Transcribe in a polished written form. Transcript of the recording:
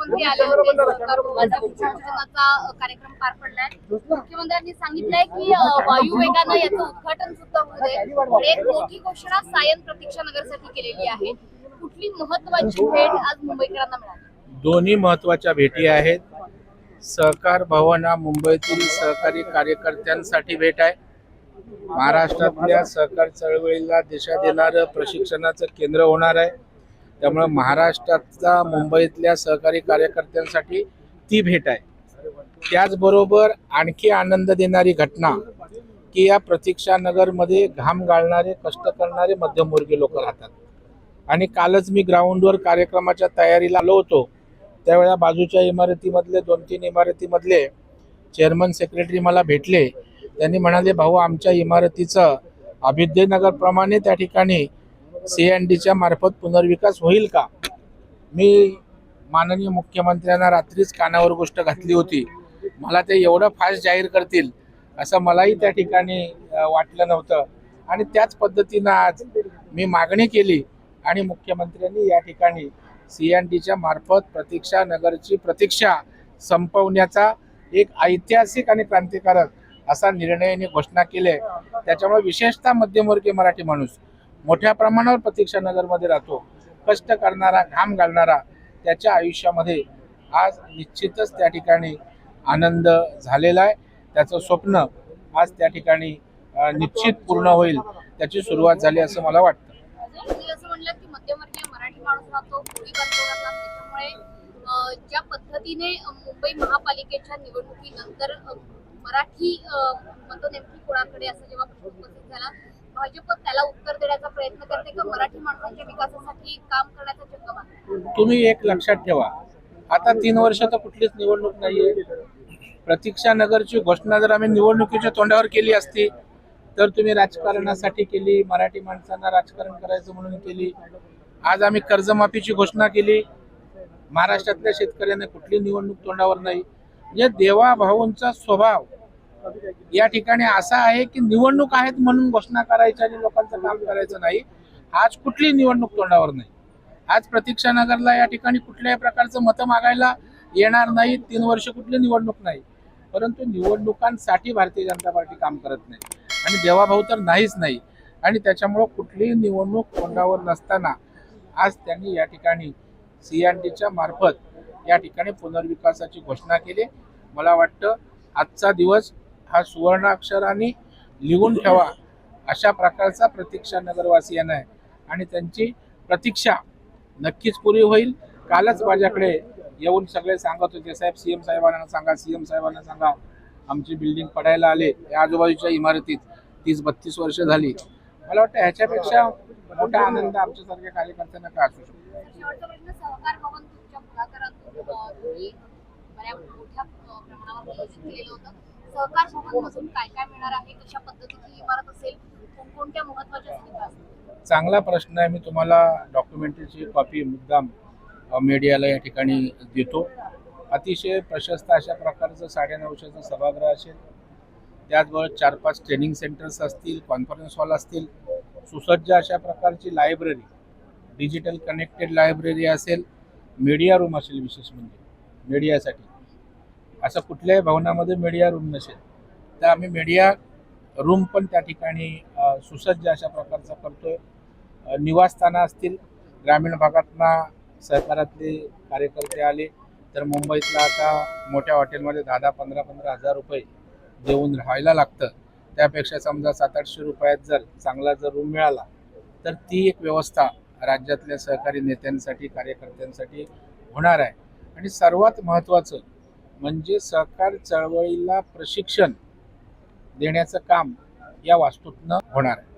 मुख्यमंत्री आले होते. सहकार भवनाचा विसर्जनाचा कार्यक्रम पार पडलाय. मुख्यमंत्र्यांनी सांगितलंय की वायुवेगानं याचं उद्घाटन सुद्धा होऊ दे. एक मोठी घोषणा सायन प्रतीक्षा नगरसाठी केलेली आहे. कुठली महत्वाची भेट आज मुंबईकरांना मिळाली? दोन्ही महत्वाच्या भेटी आहेत. सहकार भवन हा मुंबईतील सहकारी कार्यकर्त्यांसाठी भेट आहे. महाराष्ट्रातल्या सहकार चळवळीला दिशा देणारं प्रशिक्षणाचं केंद्र होणार आहे. त्यामुळे महाराष्ट्रातल्या मुंबईतल्या सहकारी कार्यकर्त्यांसाठी ती भेट आहे. त्याचबरोबर आणखी आनंद देणारी घटना की या प्रतीक्षा नगरमध्ये घाम गाळणारे कष्ट करणारे मध्यमवर्गीय लोक राहतात. आणि कालच मी ग्राउंडवर कार्यक्रमाच्या तयारीला आलो होतो. त्यावेळेला बाजूच्या इमारतीमधले 2-3 इमारतीमधले चेअरमन सेक्रेटरी मला भेटले. त्यांनी म्हणाले, भाऊ आमच्या इमारतीचं अभ्युदयनगरप्रमाणे त्या ठिकाणी CNDच्या मार्फत पुनर्विकास होईल का? मी माननीय मुख्यमंत्र्यांना रात्रीच कानावर गोष्ट घातली होती. मला ते एवढं फास्ट जाहीर करतील असं मलाही त्या ठिकाणी वाटलं नव्हतं. आणि त्याच पद्धतीनं आज मी मागणी केली आणि मुख्यमंत्र्यांनी या ठिकाणी CNDच्या मार्फत प्रतीक्षा नगरची प्रतीक्षा संपवण्याचा एक ऐतिहासिक आणि क्रांतिकारक असा निर्णयाने घोषणा केली. त्याच्यामुळे विशेषतः मध्यमवर्गीय मराठी माणूस मोठ्या प्रमाणावर प्रतीक्षा नगरमध्ये राहतो. कष्ट करणारा, घाम घालणारा, त्याच्या आयुष्यामध्ये आज निश्चितच त्या ठिकाणी आनंद झालेला आहे. त्याचं स्वप्न आज त्या ठिकाणी निश्चित पूर्ण होईल, त्याची सुरुवात झाली असं मला वाटतं. असं म्हणलं की मध्यमवर्गीय मराठी माणूस राहतो, कोळी बांधव राहतात. त्याच्यामुळे ज्या पद्धतीने मुंबई महापालिकेच्या निवडणुकीनंतर मराठी मतं नेमकी कोणाकडे असं जेव्हा प्रश्न उपस्थित झाला, भाजप त्याला उत्तर देण्याचा प्रयत्न करते का मराठी माणसांच्या विकासासाठी काम करण्याचा चक्क मारते? तुम्ही एक लक्षात ठेवा, आता 3 वर्ष तर कुठलीच निवडणूक नाहीये. प्रतीक्षा नगरची घोषणा जर आम्ही निवडणुकीच्या तोंडावर केली असती तर तुम्ही राजकारणासाठी केली, मराठी माणसांना राजकारण करायचं म्हणून केली. आज आम्ही कर्जमाफीची घोषणा केली. महाराष्ट्रातल्या शेतकऱ्यांना कुठली निवडणूक तोंडावर नाही. म्हणजे देवाभाऊंचा स्वभाव या ठिकाणी असा आहे की निवडणूक आहेत म्हणून घोषणा करायची आणि लोकांचं काम करायचं नाही. आज कुठली निवडणूक तोंडावर नाही. आज प्रतीक्षा नगरला या ठिकाणी कुठल्याही प्रकारचं मतं मागायला येणार नाही. 3 वर्ष कुठली निवडणूक नाही. परंतु निवडणुकांसाठी भारतीय जनता पार्टी काम करत नाही आणि देवाभाऊ तर नाहीच नाही. आणि त्याच्यामुळं कुठलीही निवडणूक तोंडावर नसताना आज त्यांनी या ठिकाणी CNDच्या मार्फत या ठिकाणी पुनर्विकासाची घोषणा केली. मला वाटतं आजचा दिवस हा सुवर्णाक्षराने लिहून ठेवा अशा प्रकारचा प्रतीक्षा नगरवासियांना आहे आणि त्यांची प्रतीक्षा नक्कीच पुरी होईल. कालच माझ्याकडे येऊन सगळे सांगत होते, साहेब CM साहेबांना सांगा, CM साहेबांना सांगा, आमची बिल्डिंग पडायला आले. या आजूबाजूच्या इमारतीत 30-32 वर्ष झाली. मला वाटतं ह्याच्यापेक्षा मोठा आनंद आमच्यासारख्या कार्यकर्त्यांना काय असू शकतो? शेवटचा प्रश्न, सहकार भवन तुमच्या पुढाकारातून तुम्ही बऱ्या मोठ्या प्रमाणावर नियोजित केलेलं होतं. सहकार भवन मधून काय काय मिळणार आहे? कशा पद्धतीची इमारत असेल? कोणत्या महत्वाच्या सुविधा असतील? चांगला प्रश्न आहे. मी तुम्हाला डॉक्युमेंटरीची कॉपी मुद्दाम मीडियाला या ठिकाणी देतो. अतिशय प्रशस्त अशा प्रकारचं 950चं सभागृह असेल. त्याचबरोबर 4-5 ट्रेनिंग सेंटर्स असतील, कॉन्फरन्स हॉल असतील, सुसज्ज अशा प्रकारची लायब्ररी, डिजिटल कनेक्टेड लायब्ररी असेल, मीडिया रूम असेल. विशेष म्हणजे मीडियासाठी असं कुठल्याही भवनामध्ये मीडिया रूम नसेल तर आम्ही मीडिया रूम पण त्या ठिकाणी सुसज्ज अशा प्रकारचा करतोय. निवासस्थानं असतील. ग्रामीण भागातना सहकारातले कार्यकर्ते आले तर मुंबईतला आता मोठ्या हॉटेलमध्ये 10-15 हजार रुपये देऊन राहायला लागतं. त्यापेक्षा समजा 700-800 रुपयात जर चांगला रूम मिळाला तर ती एक व्यवस्था राज्यातल्या सहकारी नेत्यांसाठी, कार्यकर्त्यांसाठी होणार आहे. आणि सर्वात महत्त्वाचं म्हणजे सहकार चळवळीला प्रशिक्षण देण्याचं काम या वास्तूतनं होणार आहे.